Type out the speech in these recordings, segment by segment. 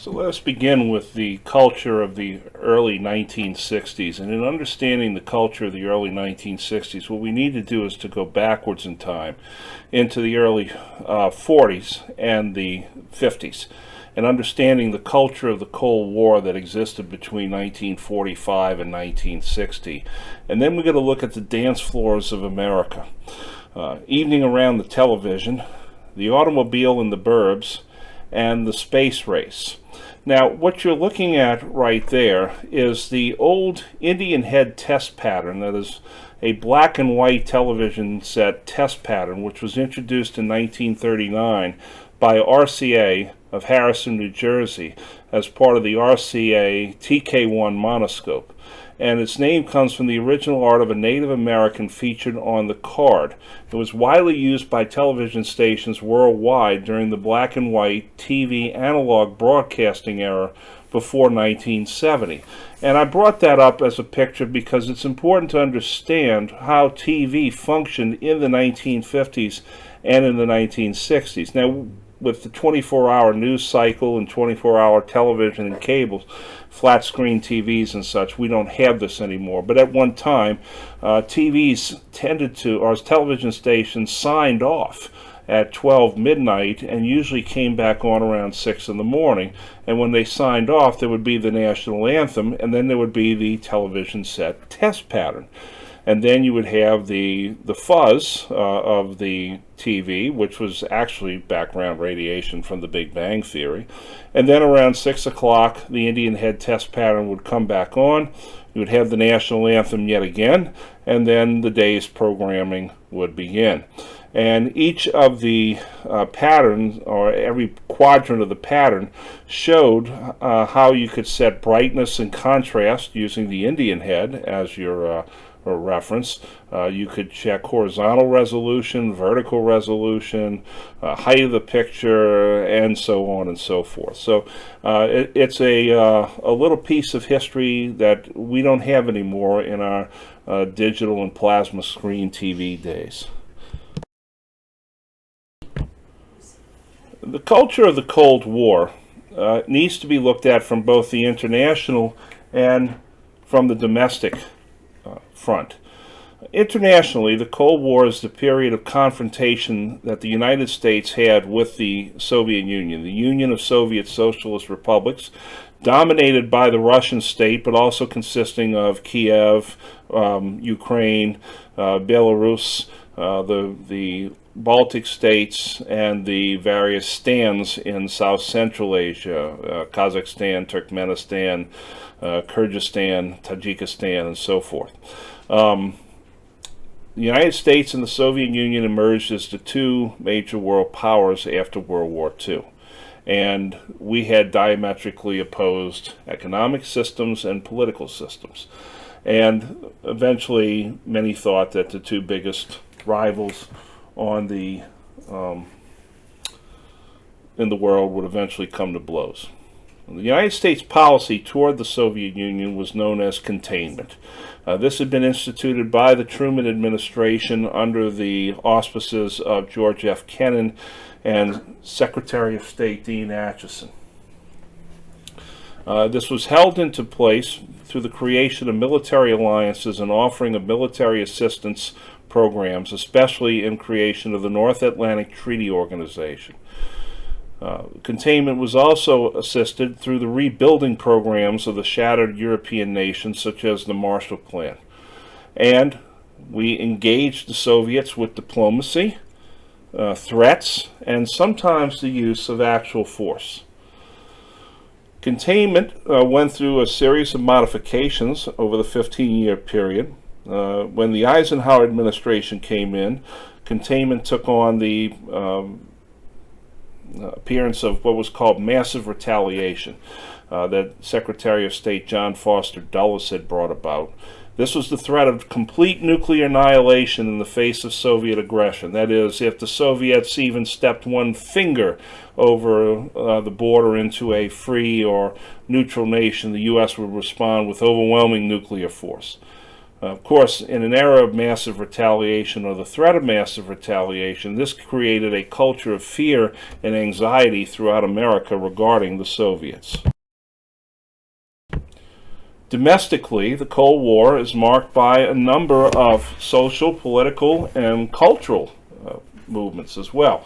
So let us begin with the culture of the early 1960s. And in understanding the culture of the early 1960s, what we need to do is to go backwards in time into the early 40s and the 50s, and understanding the culture of the Cold War that existed between 1945 and 1960. And then we're going to look at the dance floors of America. Evening around the television, the automobile in the burbs, and the space race. Now, what you're looking at right there is the old Indian head test pattern. That is a black and white television set test pattern, which was introduced in 1939 by RCA of Harrison, New Jersey, as part of the RCA TK1 monoscope. And its name comes from the original art of a Native American featured on the card. It was widely used by television stations worldwide during the black and white TV analog broadcasting era before 1970. And I brought that up as a picture because it's important to understand how TV functioned in the 1950s and in the 1960s. Now, with the 24-hour news cycle and 24-hour television and cables, flat screen TVs and such, we don't have this anymore. But at one time, TVs tended to, or television stations signed off at 12 midnight and usually came back on around 6 in the morning. And when they signed off, there would be the national anthem, and then there would be the television set test pattern. And then you would have the fuzz of the TV, which was actually background radiation from the Big Bang Theory. And then around 6 o'clock, the Indian head test pattern would come back on. You would have the national anthem yet again, and then the day's programming would begin. And each of the patterns, or every quadrant of the pattern, showed how you could set brightness and contrast using the Indian head as your or reference. You could check horizontal resolution, vertical resolution, height of the picture, and so on and so forth. So it's a little piece of history that we don't have anymore in our digital and plasma screen TV days. The culture of the Cold War needs to be looked at from both the international and from the domestic front. Internationally, the Cold War is the period of confrontation that the United States had with the Soviet Union, the Union of Soviet Socialist Republics, dominated by the Russian state, but also consisting of Kiev, Ukraine, Belarus, the Baltic states, and the various stands in South Central Asia, Kazakhstan, Turkmenistan, Kyrgyzstan, Tajikistan, and so forth. The United States and the Soviet Union emerged as the two major world powers after World War II. And we had diametrically opposed economic systems and political systems. And eventually, many thought that the two biggest rivals on the in the world would eventually come to blows. The United States policy toward the Soviet Union was known as containment. This had been instituted by the Truman administration under the auspices of George F. Kennan and Secretary of State Dean Acheson. This was held into place through the creation of military alliances and offering of military assistance programs, especially in creation of the North Atlantic Treaty Organization. Containment was also assisted through the rebuilding programs of the shattered European nations, such as the Marshall Plan. And we engaged the Soviets with diplomacy, threats, and sometimes the use of actual force. Containment went through a series of modifications over the 15-year period. When the Eisenhower administration came in, containment took on the appearance of what was called massive retaliation that Secretary of State John Foster Dulles had brought about. This was the threat of complete nuclear annihilation in the face of Soviet aggression. That is, if the Soviets even stepped one finger over the border into a free or neutral nation, the U.S. would respond with overwhelming nuclear force. Of course, in an era of massive retaliation or the threat of massive retaliation, this created a culture of fear and anxiety throughout America regarding the Soviets. Domestically, the Cold War is marked by a number of social, political, and cultural movements as well.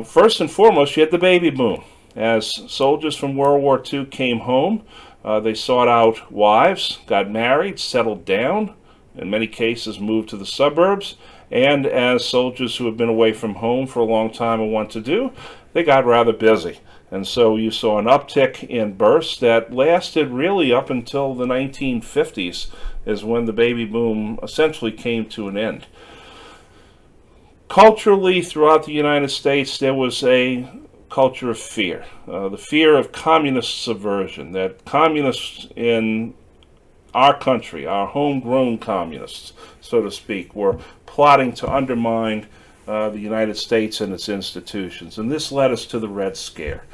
First and foremost, you had the baby boom. As soldiers from World War II came home, they sought out wives, got married, settled down, in many cases moved to the suburbs, and as soldiers who had been away from home for a long time and want to do, they got rather busy. And so you saw an uptick in births that lasted really up until the 1950s, is when the baby boom essentially came to an end. Culturally, throughout the United States, there was a culture of fear, the fear of communist subversion, that communists in our country, our homegrown communists, so to speak, were plotting to undermine the United States and its institutions. And this led us to the Red Scare.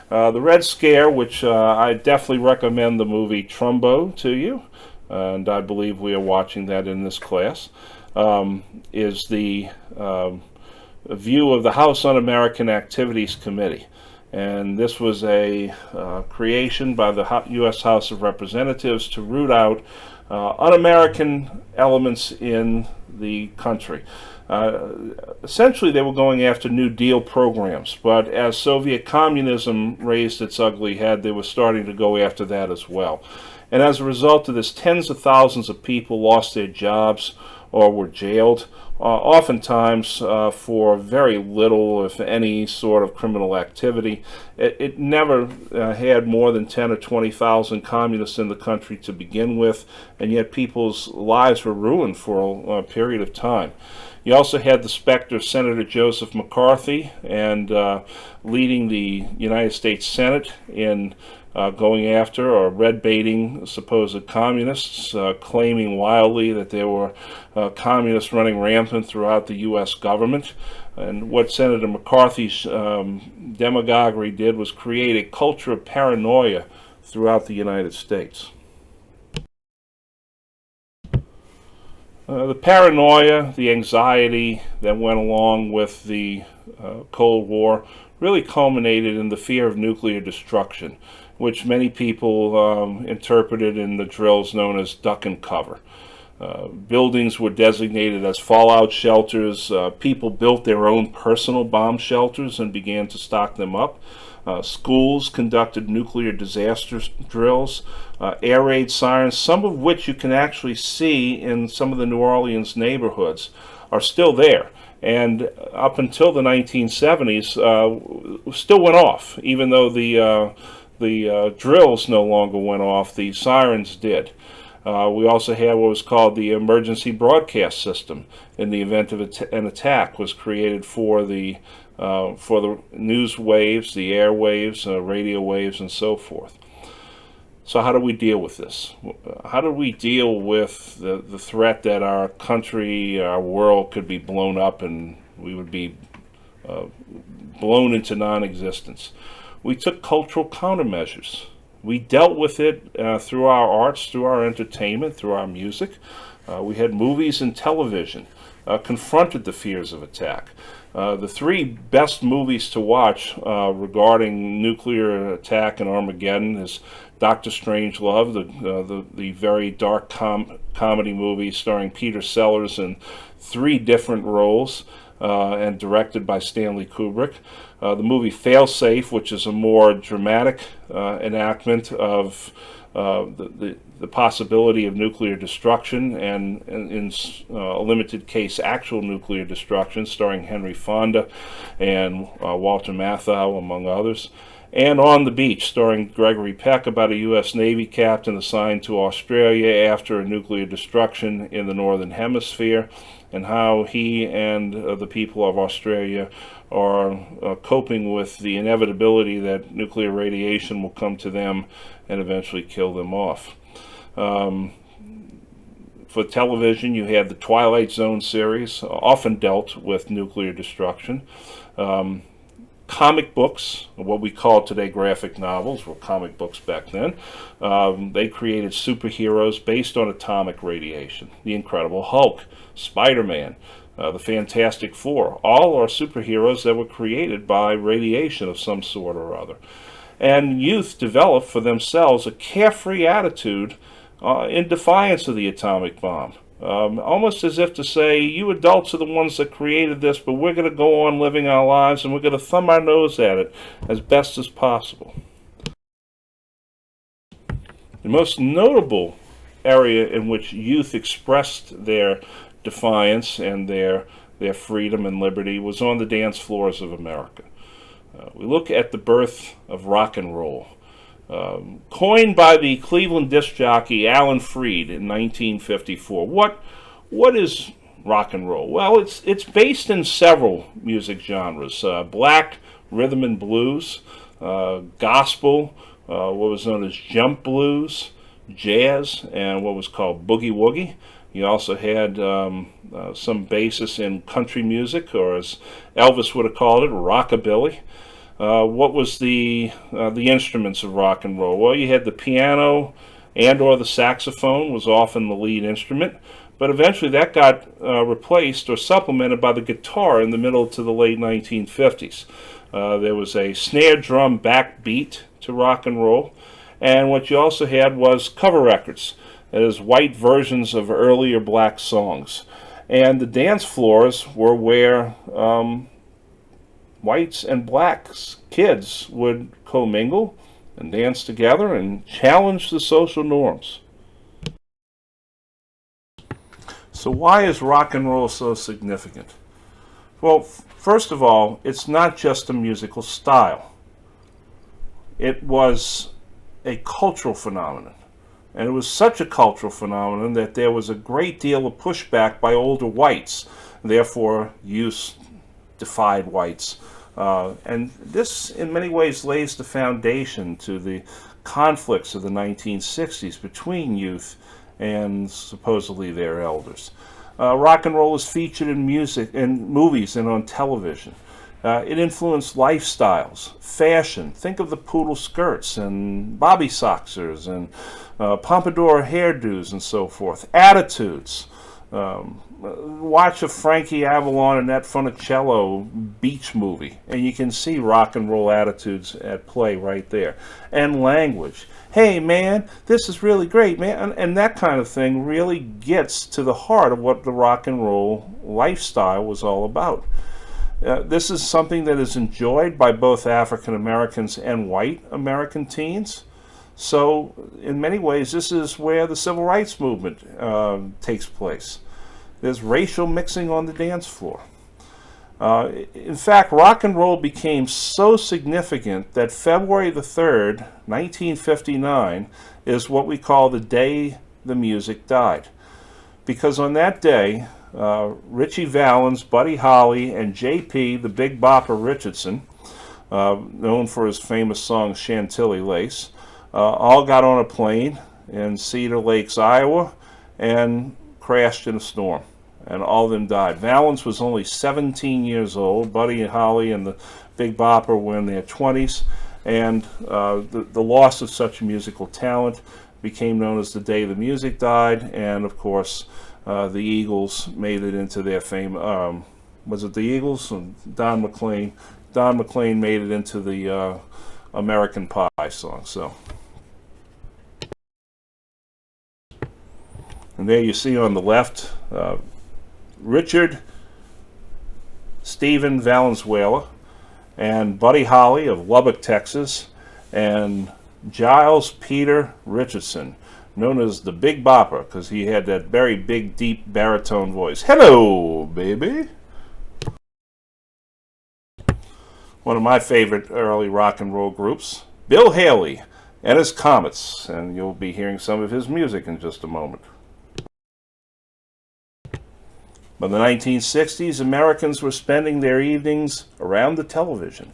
The Red Scare, which I definitely recommend the movie Trumbo to you, and I believe we are watching that in this class, is the view of the House Un-American Activities Committee. And this was a creation by the U.S. House of Representatives to root out un-American elements in the country. Essentially, they were going after New Deal programs, but as Soviet communism raised its ugly head, they were starting to go after that as well. And as a result of this, tens of thousands of people lost their jobs or were jailed, oftentimes for very little, if any, sort of criminal activity. It never had more than 10 or 20,000 communists in the country to begin with, and yet people's lives were ruined for a period of time. You also had the specter of Senator Joseph McCarthy and leading the United States Senate in going after or red baiting supposed communists, claiming wildly that there were communists running rampant throughout the U.S. government. And what Senator McCarthy's demagoguery did was create a culture of paranoia throughout the United States. The paranoia, the anxiety that went along with the Cold War really culminated in the fear of nuclear destruction, which many people interpreted in the drills known as duck and cover. Buildings were designated as fallout shelters. People built their own personal bomb shelters and began to stock them up. Schools conducted nuclear disaster drills, air raid sirens, some of which you can actually see in some of the New Orleans neighborhoods, are still there. And up until the 1970s, still went off. Even though the drills no longer went off, the sirens did. We also had what was called the emergency broadcast system. In the event of an attack, was created for the news waves, the air waves, radio waves, and so forth. So how do we deal with this? How do we deal with the threat that our country, our world could be blown up and we would be blown into non-existence? We took cultural countermeasures. We dealt with it through our arts, through our entertainment, through our music. We had movies and television confronted the fears of attack. The three best movies to watch regarding nuclear attack and Armageddon is Dr. Strangelove, the very dark comedy movie starring Peter Sellers in three different roles and directed by Stanley Kubrick. The movie Failsafe, which is a more dramatic enactment of the possibility of nuclear destruction and in a limited case actual nuclear destruction, starring Henry Fonda and Walter Matthau, among others. And On the Beach, starring Gregory Peck, about a U.S. Navy captain assigned to Australia after a nuclear destruction in the Northern Hemisphere, and how he and the people of Australia are coping with the inevitability that nuclear radiation will come to them and eventually kill them off. For television, you had the Twilight Zone series, often dealt with nuclear destruction. comic books, what we call today graphic novels, were comic books back then. They created superheroes based on atomic radiation. The Incredible Hulk, Spider-Man, the Fantastic Four, all are superheroes that were created by radiation of some sort or other. And youth developed for themselves a carefree attitude in defiance of the atomic bomb. Almost as if to say, you adults are the ones that created this, but we're going to go on living our lives and we're going to thumb our nose at it as best as possible. The most notable area in which youth expressed their defiance and their freedom and liberty was on the dance floors of America. We look at the birth of rock and roll. Coined by the Cleveland disc jockey Alan Freed in 1954. What is rock and roll? Well, it's based in several music genres: black rhythm and blues, gospel, what was known as jump blues, jazz, and what was called boogie woogie. You also had some basis in country music, or as Elvis would have called it, rockabilly. What was the instruments of rock and roll? Well, you had the piano and or the saxophone was often the lead instrument, but eventually that got replaced or supplemented by the guitar in the middle to the late 1950s. There was a snare drum backbeat to rock and roll, and what you also had was cover records, that is, white versions of earlier black songs. And the dance floors were where whites and blacks, kids, would commingle and dance together and challenge the social norms. So why is rock and roll so significant? Well, first of all, it's not just a musical style. It was a cultural phenomenon. And it was such a cultural phenomenon that there was a great deal of pushback by older whites. Therefore, youth defied whites. And this, in many ways, lays the foundation to the conflicts of the 1960s between youth and supposedly their elders. Rock and roll is featured in music, in movies, and on television. It influenced lifestyles, fashion. Think of the poodle skirts and bobby soxers and pompadour hairdos and so forth. Attitudes. Watch a Frankie Avalon and Annette Funicello beach movie, and you can see rock and roll attitudes at play right there. And language. Hey, man, this is really great, man. And that kind of thing really gets to the heart of what the rock and roll lifestyle was all about. This is something that is enjoyed by both African Americans and white American teens. So, in many ways, this is where the civil rights movement takes place. There's racial mixing on the dance floor. In fact, rock and roll became so significant that February the 3rd, 1959, is what we call the day the music died. Because on that day, Ritchie Valens, Buddy Holly, and J.P., the Big Bopper Richardson, known for his famous song Chantilly Lace, all got on a plane in Cedar Lakes, Iowa, and crashed in a storm. And all of them died. Valens was only 17 years old. Buddy and Holly and the Big Bopper were in their 20s. And the loss of such musical talent became known as the day the music died. And, of course, the Eagles made it into their fame. Was it the Eagles? Don McLean. Don McLean made it into the American Pie song. So, and there you see on the left Richard Stephen Valenzuela and Buddy Holly of Lubbock, Texas, and Giles Peter Richardson, known as the Big Bopper, because he had that very big, deep baritone voice. Hello, baby. One of my favorite early rock and roll groups, Bill Haley and his Comets, and you'll be hearing some of his music in just a moment. By the 1960s, Americans were spending their evenings around the television,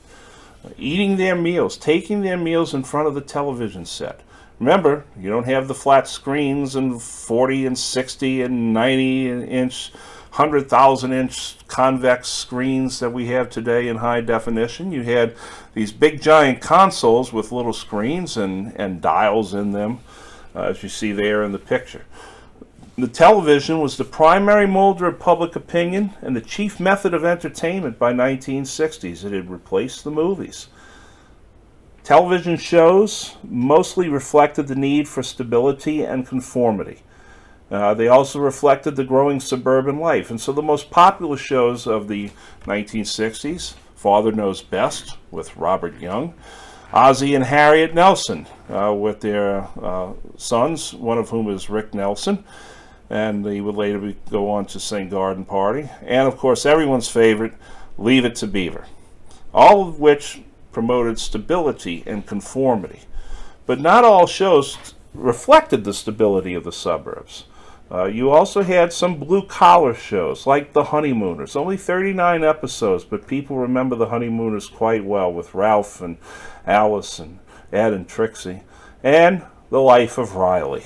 eating their meals, taking their meals in front of the television set. Remember, you don't have the flat screens and 40 and 60 and 90-inch 100,000-inch convex screens that we have today in high definition. You had these big giant consoles with little screens and dials in them, as you see there in the picture. The television was the primary molder of public opinion and the chief method of entertainment by 1960s. It had replaced the movies. Television shows mostly reflected the need for stability and conformity. They also reflected the growing suburban life. And so the most popular shows of the 1960s, Father Knows Best with Robert Young, Ozzie and Harriet Nelson with their sons, one of whom is Rick Nelson, and he would later go on to sing Garden Party, and of course everyone's favorite, Leave It to Beaver, all of which promoted stability and conformity. But not all shows reflected the stability of the suburbs. You also had some blue-collar shows, like The Honeymooners. Only 39 episodes, but people remember The Honeymooners quite well, with Ralph and Alice and Ed and Trixie. And The Life of Riley,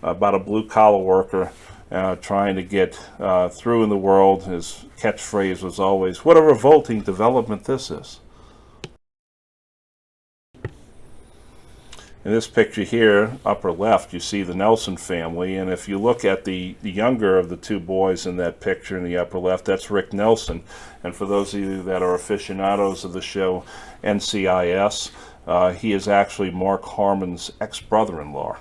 about a blue-collar worker trying to get through in the world. His catchphrase was always, "What a revolting development this is." In this picture here, upper left, you see the Nelson family, and if you look at the younger of the two boys in that picture in the upper left, that's Rick Nelson. And for those of you that are aficionados of the show NCIS, he is actually Mark Harmon's ex-brother-in-law,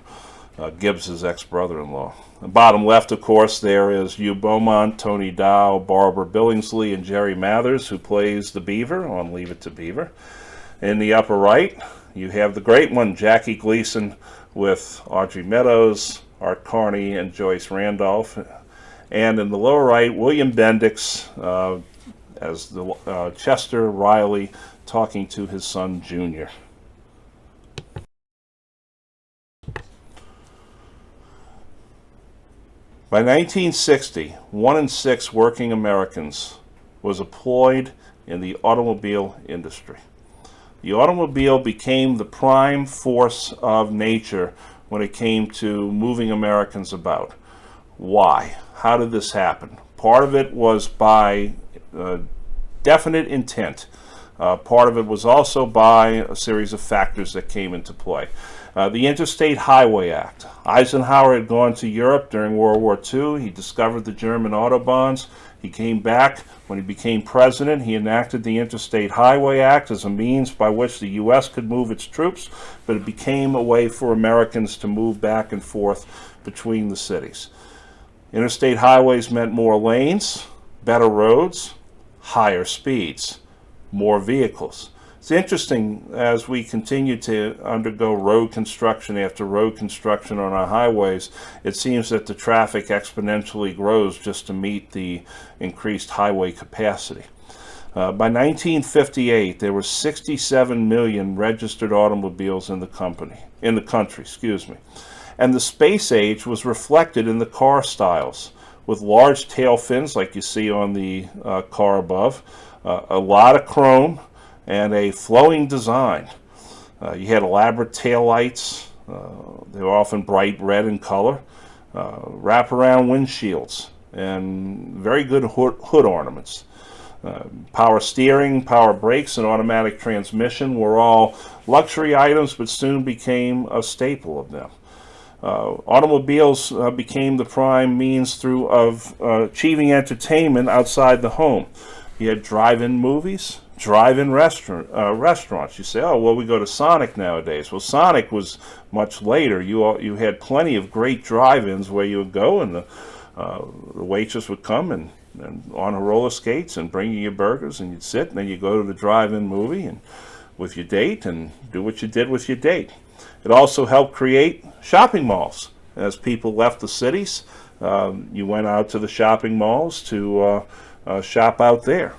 Gibbs's ex-brother-in-law. The bottom left, of course, there is Hugh Beaumont, Tony Dow, Barbara Billingsley, and Jerry Mathers, who plays the Beaver on Leave It to Beaver. In the upper right, you have the great one, Jackie Gleason, with Audrey Meadows, Art Carney, and Joyce Randolph. And in the lower right, William Bendix as the Chester Riley talking to his son, Junior. By 1960, 1 in 6 working Americans was employed in the automobile industry. The automobile became the prime force of nature when it came to moving Americans about. Why? How did this happen? Part of it was by definite intent. Part of it was also by a series of factors that came into play. The Interstate Highway Act. Eisenhower had gone to Europe during World War II. He discovered the German autobahns. He came back. When he became president, he enacted the Interstate Highway Act as a means by which the U.S. could move its troops, but it became a way for Americans to move back and forth between the cities. Interstate highways meant more lanes, better roads, higher speeds, more vehicles. It's interesting, as we continue to undergo road construction after road construction on our highways, it seems that the traffic exponentially grows just to meet the increased highway capacity. By 1958, there were 67 million registered automobiles in the country, and the space age was reflected in the car styles, with large tail fins like you see on the car above, a lot of chrome, and a flowing design. You had elaborate taillights. They were often bright red in color, wraparound windshields, and very good hood ornaments. Power steering, power brakes, and automatic transmission were all luxury items, but soon became a staple of them. Automobiles became the prime means of achieving entertainment outside the home. You had drive-in movies, drive-in restaurants. You say, oh, well, we go to Sonic nowadays. Well, Sonic was much later. You had plenty of great drive-ins where you would go, and the waitress would come and on her roller skates and bring you your burgers, and you'd sit, and then you go to the drive-in movie and with your date and do what you did with your date. It also helped create shopping malls. As people left the cities, you went out to the shopping malls to shop out there.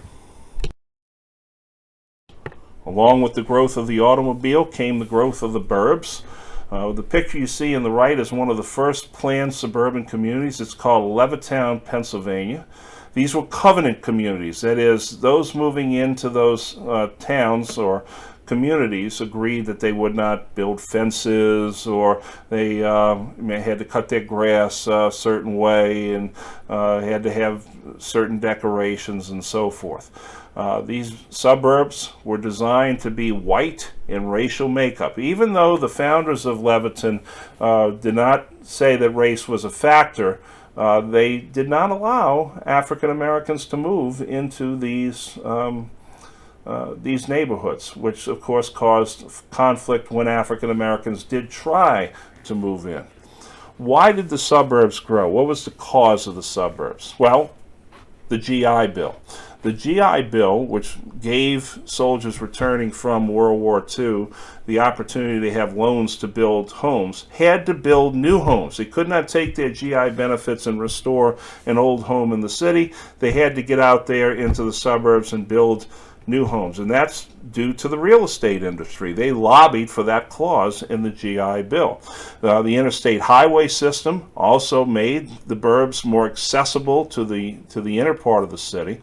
Along with the growth of the automobile came the growth of the burbs. The picture you see on the right is one of the first planned suburban communities. It's called Levittown, Pennsylvania. These were covenant communities, that is, those moving into those towns or communities agreed that they would not build fences, or they had to cut their grass a certain way, and had to have certain decorations and so forth. These suburbs were designed to be white in racial makeup. Even though the founders of Leviton did not say that race was a factor, they did not allow African Americans to move into these neighborhoods, which of course caused conflict when African Americans did try to move in. Why did the suburbs grow? What was the cause of the suburbs? Well, the GI Bill. The GI Bill, which gave soldiers returning from World War II the opportunity to have loans to build homes, had to build new homes. They could not take their GI benefits and restore an old home in the city. They had to get out there into the suburbs and build new homes, and that's due to the real estate industry. They lobbied for that clause in the GI Bill. The interstate highway system also made the burbs more accessible to the inner part of the city.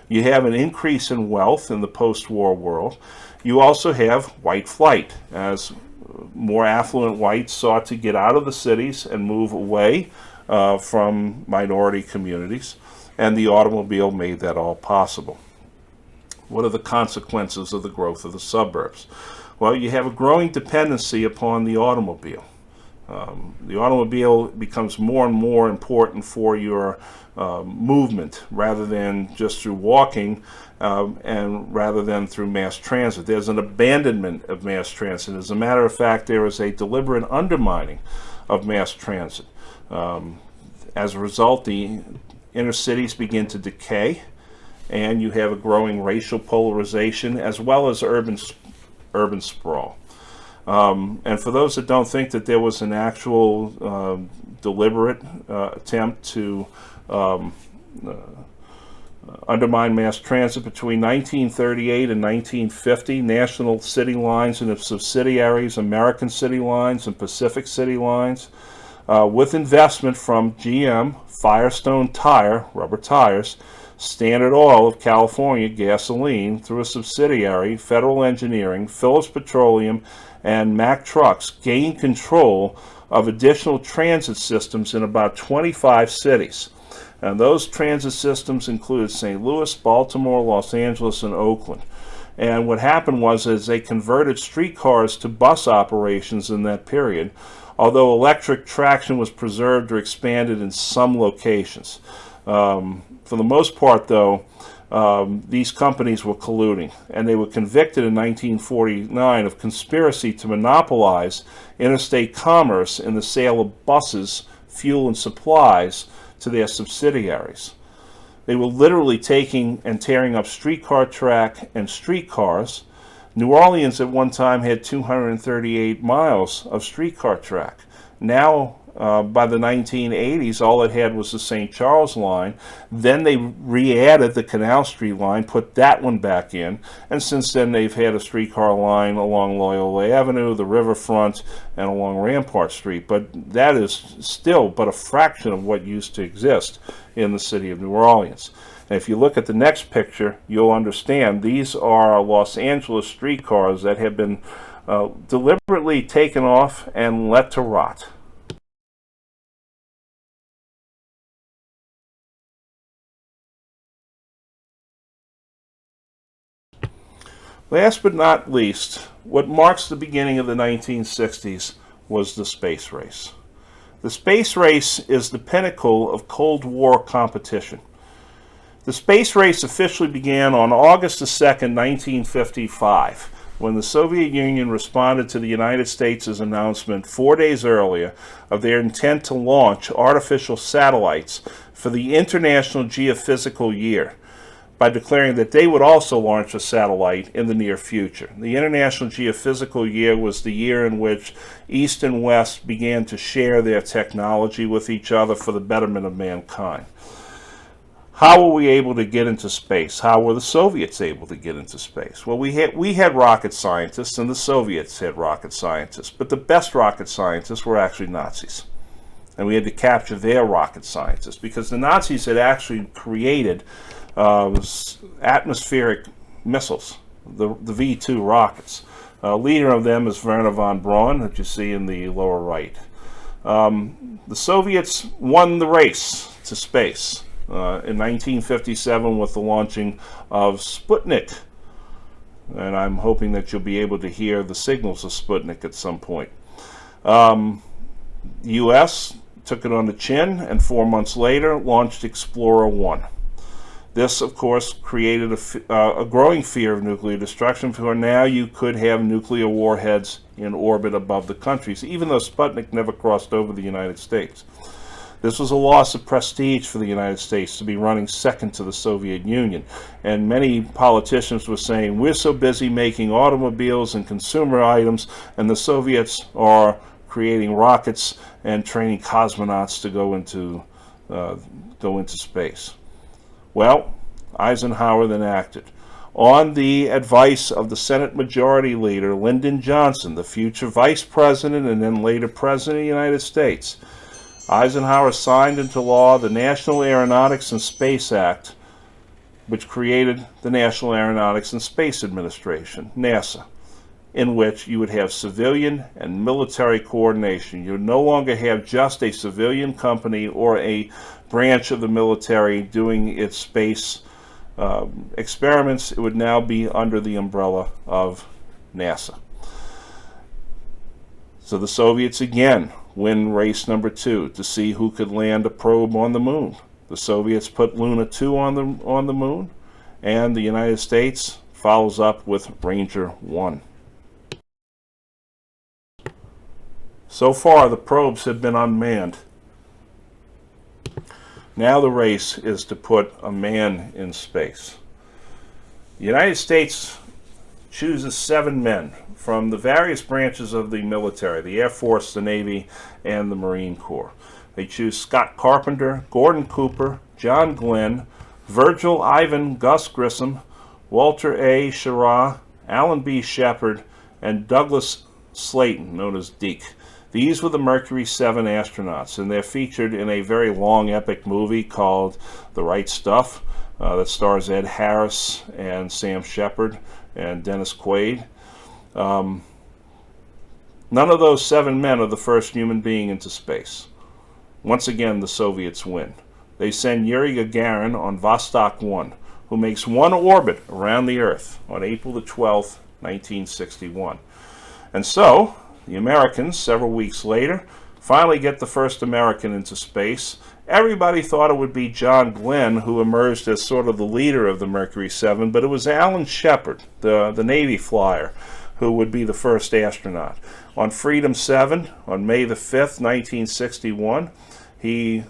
You have an increase in wealth in the post-war world. You also have white flight, as more affluent whites sought to get out of the cities and move away from minority communities, and the automobile made that all possible. What are the consequences of the growth of the suburbs? Well, you have a growing dependency upon the automobile. The automobile becomes more and more important for your movement, rather than just through walking, and rather than through mass transit. There's an abandonment of mass transit. As a matter of fact, there is a deliberate undermining of mass transit. As a result, the inner cities begin to decay, and you have a growing racial polarization as well as urban sprawl. And for those that don't think that there was an actual deliberate attempt to undermine mass transit between 1938 and 1950, National City Lines and its subsidiaries, American City Lines and Pacific City Lines, with investment from GM, Firestone Tire, rubber tires, Standard Oil of California, gasoline, through a subsidiary, Federal Engineering, Phillips Petroleum, and Mack Trucks, gained control of additional transit systems in about 25 cities. And those transit systems included St. Louis, Baltimore, Los Angeles, and Oakland. And what happened was, as they converted streetcars to bus operations in that period, although electric traction was preserved or expanded in some locations. For the most part, though, these companies were colluding, and they were convicted in 1949 of conspiracy to monopolize interstate commerce in the sale of buses, fuel, and supplies to their subsidiaries. They were literally taking and tearing up streetcar track and streetcars. New Orleans at one time had 238 miles of streetcar track. Now, by the 1980s, all it had was the St. Charles line. Then they re-added the Canal Street line, put that one back in, and since then they've had a streetcar line along Loyola Avenue, the riverfront, and along Rampart Street. But that is still but a fraction of what used to exist in the city of New Orleans. And if you look at the next picture, you'll understand these are Los Angeles streetcars that have been deliberately taken off and let to rot. Last but not least, what marks the beginning of the 1960s was the space race. The space race is the pinnacle of Cold War competition. The space race officially began on August 2nd, 1955, when the Soviet Union responded to the United States' announcement 4 days earlier of their intent to launch artificial satellites for the International Geophysical Year, by declaring that they would also launch a satellite in the near future. The International Geophysical Year was the year in which East and West began to share their technology with each other for the betterment of mankind. How were we able to get into space? How were the Soviets able to get into space? Well, we had rocket scientists, and the Soviets had rocket scientists, but the best rocket scientists were actually Nazis. And we had to capture their rocket scientists, because the Nazis had actually created atmospheric missiles, the V-2 rockets. Leader of them is Werner von Braun, that you see in the lower right. The Soviets won the race to space in 1957 with the launching of Sputnik. And I'm hoping that you'll be able to hear the signals of Sputnik at some point. The U.S. took it on the chin, and 4 months later launched Explorer 1. This, of course, created a growing fear of nuclear destruction, for now you could have nuclear warheads in orbit above the countries, even though Sputnik never crossed over the United States. This was a loss of prestige for the United States to be running second to the Soviet Union. And many politicians were saying, we're so busy making automobiles and consumer items, and the Soviets are creating rockets and training cosmonauts to go into space. Well, Eisenhower then acted. On the advice of the Senate Majority Leader, Lyndon Johnson, the future Vice President and then later President of the United States, Eisenhower signed into law the National Aeronautics and Space Act, which created the National Aeronautics and Space Administration, NASA, in which you would have civilian and military coordination. You would no longer have just a civilian company or a branch of the military doing its space experiments. It would now be under the umbrella of NASA. So the Soviets again win race number 2 to see who could land a probe on the moon. The Soviets put Luna 2 on the moon, and the United States follows up with Ranger 1. So far, the probes have been unmanned. Now the race is to put a man in space. The United States chooses 7 men from the various branches of the military, the Air Force, the Navy, and the Marine Corps. They choose Scott Carpenter, Gordon Cooper, John Glenn, Virgil Ivan Gus Grissom, Walter A. Schirra, Alan B. Shepard, and Douglas Slayton, known as Deke. These were the Mercury 7 astronauts, and they're featured in a very long epic movie called The Right Stuff that stars Ed Harris and Sam Shepard and Dennis Quaid. None of those 7 men are the first human being into space. Once again, the Soviets win. They send Yuri Gagarin on Vostok 1, who makes 1 orbit around the Earth on April the 12th, 1961. And so, the Americans, several weeks later, finally get the first American into space. Everybody thought it would be John Glenn who emerged as sort of the leader of the Mercury 7, but it was Alan Shepard, the Navy flyer, who would be the first astronaut. On Freedom 7, on May the 5th, 1961, he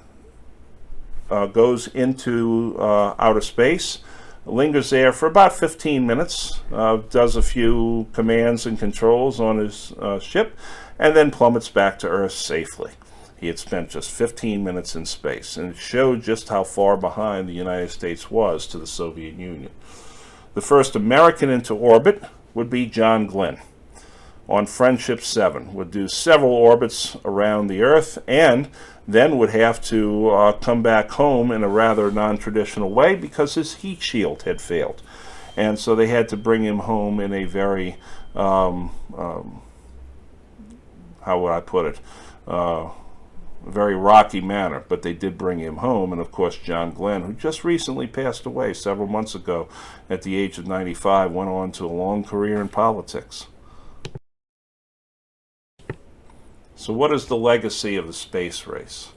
goes into outer space, lingers there for about 15 minutes, does a few commands and controls on his ship, and then plummets back to Earth safely. He had spent just 15 minutes in space, and it showed just how far behind the United States was to the Soviet Union. The first American into orbit would be John Glenn. On Friendship 7, would do several orbits around the Earth, and then would have to come back home in a rather non-traditional way because his heat shield had failed. And so they had to bring him home in a very, how would I put it, very rocky manner. But they did bring him home, and of course John Glenn, who just recently passed away several months ago at the age of 95, went on to a long career in politics. So what is the legacy of the space race?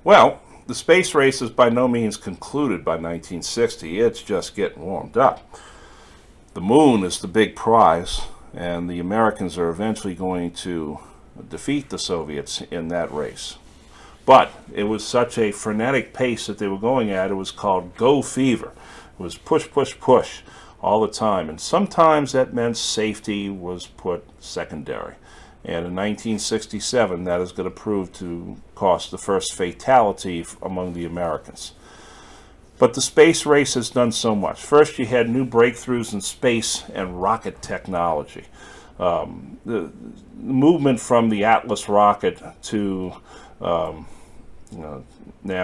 Well, the space race is by no means concluded by 1960. It's just getting warmed up. The moon is the big prize, and the Americans are eventually going to defeat the Soviets in that race. But it was such a frenetic pace that they were going at, it was called go fever. It was push, push, push all the time. And sometimes that meant safety was put secondary. And in 1967, that is going to prove to cost the first fatality among the Americans. But the space race has done so much. First, you had new breakthroughs in space and rocket technology. The movement from the Atlas rocket to now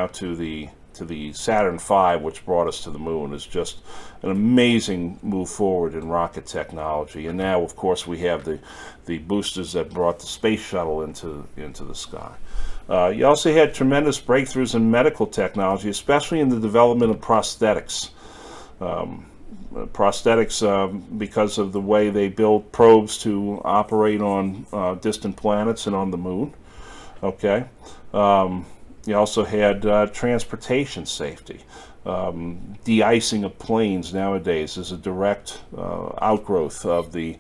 to the Saturn V, which brought us to the moon, is just an amazing move forward in rocket technology. And now, of course, we have the boosters that brought the space shuttle into the sky. You also had tremendous breakthroughs in medical technology, especially in the development of prosthetics. Because of the way they built probes to operate on distant planets and on the moon. Okay. You also had transportation safety. De-icing of planes nowadays is a direct outgrowth of the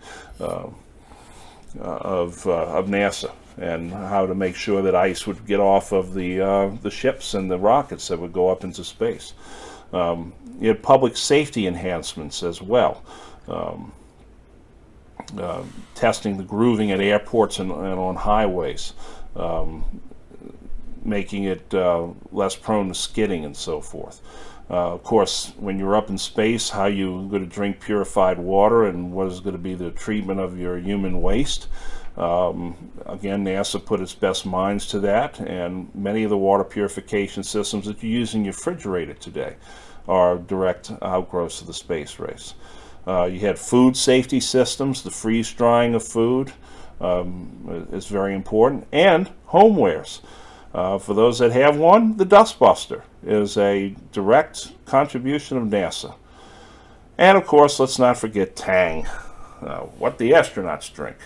of NASA, and how to make sure that ice would get off of the ships and the rockets that would go up into space. You had public safety enhancements as well. Testing the grooving at airports and on highways, making it less prone to skidding and so forth. Of course, when you're up in space, how you're going to drink purified water and what is going to be the treatment of your human waste. Again, NASA put its best minds to that, and many of the water purification systems that you use in your refrigerator today are direct outgrowths of the space race. You had food safety systems. The freeze drying of food is very important, and homewares. For those that have one, the Dustbuster is a direct contribution of NASA. And of course, let's not forget Tang, what the astronauts drink.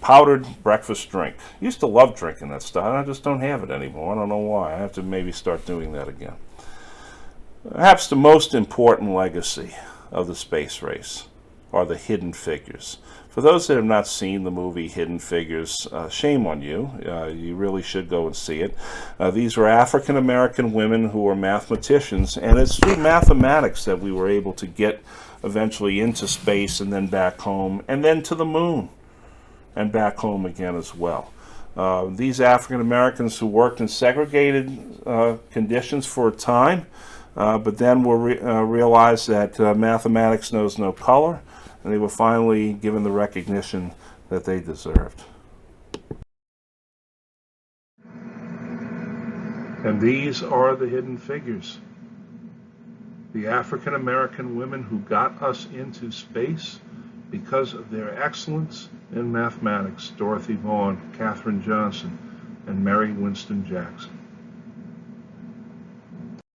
Powdered breakfast drink. Used to love drinking that stuff. I just don't have it anymore. I don't know why. I have to maybe start doing that again. Perhaps the most important legacy of the space race are the Hidden Figures. For those that have not seen the movie Hidden Figures, shame on you. You really should go and see it. These were African American women who were mathematicians, and it's through mathematics that we were able to get eventually into space and then back home, and then to the moon and back home again as well. These African Americans who worked in segregated conditions for a time, but then realized that mathematics knows no color, and they were finally given the recognition that they deserved. And these are the Hidden Figures. The African American women who got us into space because of their excellence in mathematics: Dorothy Vaughan, Katherine Johnson, and Mary Winston Jackson.